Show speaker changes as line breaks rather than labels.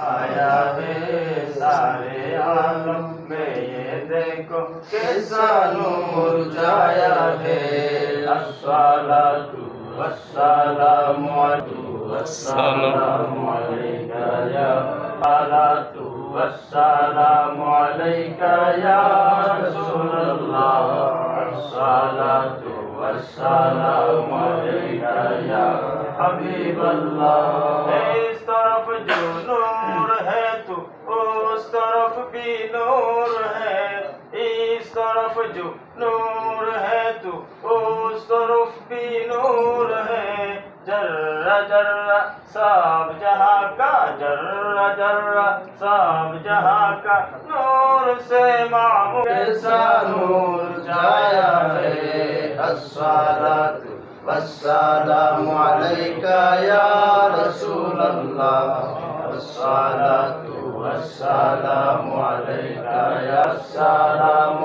آیا ہے سارے عالم میں یہ دیکھو کیسا نور چھایا ہے الصلاۃ والسلام والسلام علیک یا الصلاۃ والسلام علیک یا رسول اللہ الصلاۃ والسلام علیک یا حبیب اللہ اس طرف جو نور ہے تو اس طرف بھی نور ہے اس طرف جو نور ہے تو اس طرف بھی نور ہے جرہ جرہ سب جہاں کا جرہ جرہ سب جہاں کا نور سے معمور ایسا نور چھایا ہے الصلاۃ والسلام علیک یا رسول اللہ الصلاۃ والسلام علیک یا السلام